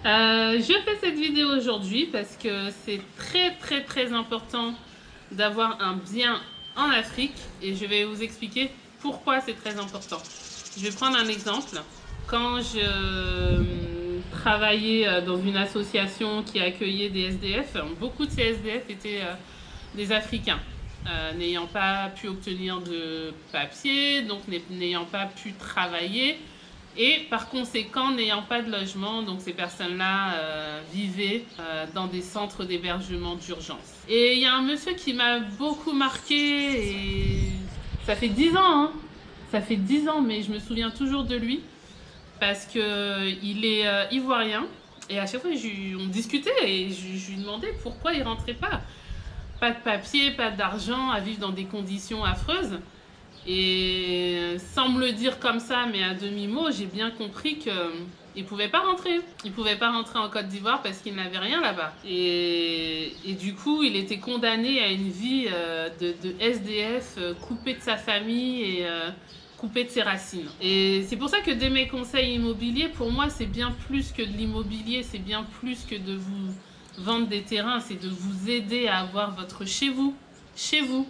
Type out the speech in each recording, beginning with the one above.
Je fais cette vidéo aujourd'hui parce que c'est très important d'avoir un bien en Afrique et je vais vous expliquer pourquoi c'est très important. Je vais prendre un exemple. Quand je travaillais dans une association qui accueillait des SDF, beaucoup de ces SDF étaient des Africains. N'ayant pas pu obtenir de papier, donc n'ayant pas pu travailler, et par conséquent n'ayant pas de logement, donc ces personnes-là vivaient dans des centres d'hébergement d'urgence. Et il y a un monsieur qui m'a beaucoup marqué, et ça fait 10 ans, hein. Ça fait 10 ans, mais je me souviens toujours de lui, parce qu'il est ivoirien, et à chaque fois on discutait, et je lui demandais pourquoi il rentrait pas. Pas de papier, pas d'argent, à vivre dans des conditions affreuses. Et sans me le dire comme ça, mais à demi-mot, j'ai bien compris qu'il ne pouvait pas rentrer. Il ne pouvait pas rentrer en Côte d'Ivoire parce qu'il n'avait rien là-bas. Et du coup, il était condamné à une vie de SDF, coupé de sa famille et coupé de ses racines. Et c'est pour ça que dès mes conseils immobiliers, pour moi, c'est bien plus que de l'immobilier, c'est bien plus que de vous vendre des terrains, c'est de vous aider à avoir votre chez vous. Chez vous.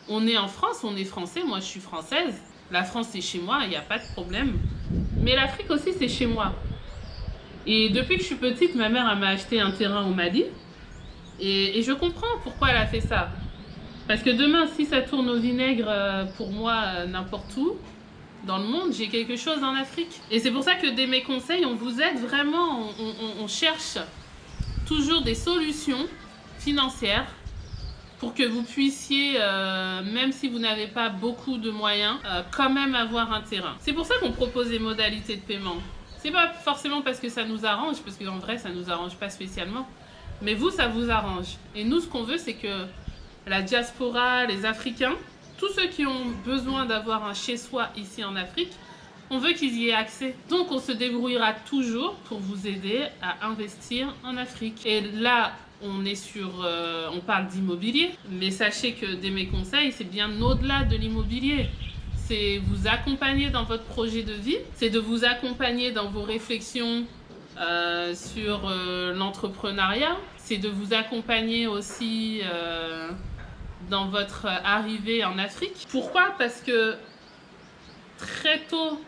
On est en France, on est français, moi je suis française. La France c'est chez moi, il n'y a pas de problème. Mais l'Afrique aussi c'est chez moi. Et depuis que je suis petite, ma mère m'a acheté un terrain au Mali. Et je comprends pourquoi elle a fait ça. Parce que demain, si ça tourne au vinaigre pour moi n'importe où, dans le monde, j'ai quelque chose en Afrique. Et c'est pour ça que dès mes conseils, on vous aide vraiment, on cherche toujours des solutions financières pour que vous puissiez, même si vous n'avez pas beaucoup de moyens, quand même avoir un terrain. C'est pour ça qu'on propose des modalités de paiement. C'est pas forcément parce que ça nous arrange, parce qu'en vrai ça nous arrange pas spécialement, mais vous ça vous arrange. Et nous ce qu'on veut c'est que la diaspora, les Africains, tous ceux qui ont besoin d'avoir un chez-soi ici en Afrique, on veut qu'ils y aient accès. Donc on se débrouillera toujours pour vous aider à investir en Afrique. Et là, on parle d'immobilier, mais sachez que dès mes conseils, c'est bien au-delà de l'immobilier. C'est vous accompagner dans votre projet de vie, c'est de vous accompagner dans vos réflexions sur l'entrepreneuriat, c'est de vous accompagner aussi dans votre arrivée en Afrique. Pourquoi? Parce que très tôt,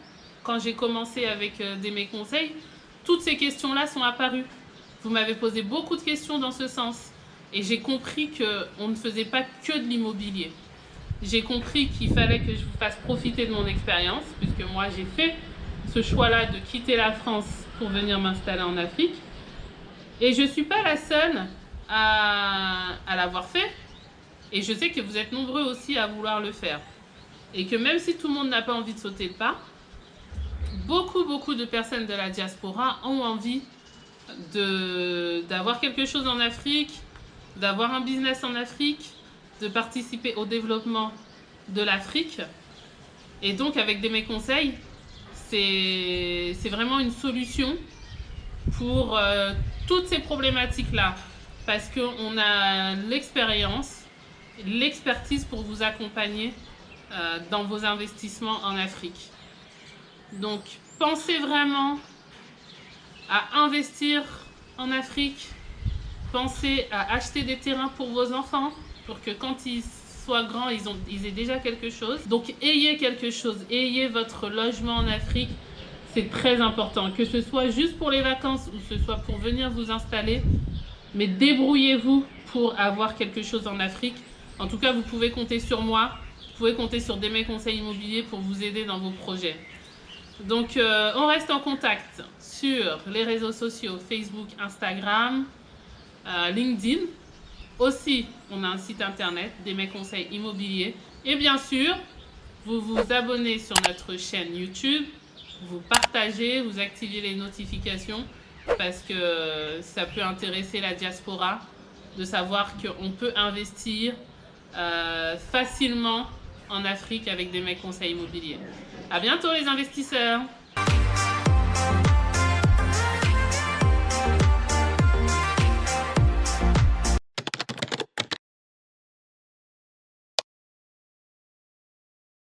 quand j'ai commencé avec mes conseils, toutes ces questions-là sont apparues. Vous m'avez posé beaucoup de questions dans ce sens. Et j'ai compris qu'on ne faisait pas que de l'immobilier. J'ai compris qu'il fallait que je vous fasse profiter de mon expérience, puisque moi j'ai fait ce choix-là de quitter la France pour venir m'installer en Afrique. Et je ne suis pas la seule à l'avoir fait. Et je sais que vous êtes nombreux aussi à vouloir le faire. Et que même si tout le monde n'a pas envie de sauter le pas, beaucoup de personnes de la diaspora ont envie d'avoir quelque chose en Afrique, d'avoir un business en Afrique, de participer au développement de l'Afrique. Et donc avec mes conseils, c'est vraiment une solution pour toutes ces problématiques-là. Parce qu'on a l'expérience, l'expertise pour vous accompagner dans vos investissements en Afrique. Donc, pensez vraiment à investir en Afrique. Pensez à acheter des terrains pour vos enfants, pour que quand ils soient grands, ils aient déjà quelque chose. Donc, ayez quelque chose, ayez votre logement en Afrique. C'est très important, que ce soit juste pour les vacances ou que ce soit pour venir vous installer. Mais débrouillez-vous pour avoir quelque chose en Afrique. En tout cas, vous pouvez compter sur moi. Vous pouvez compter sur mes conseils immobiliers pour vous aider dans vos projets. Donc, on reste en contact sur les réseaux sociaux, Facebook, Instagram, LinkedIn. Aussi, on a un site internet, mes conseils immobiliers. Et bien sûr, vous vous abonnez sur notre chaîne YouTube, vous partagez, vous activez les notifications parce que ça peut intéresser la diaspora de savoir qu'on peut investir facilement en Afrique avec mes conseils immobiliers. À bientôt les investisseurs!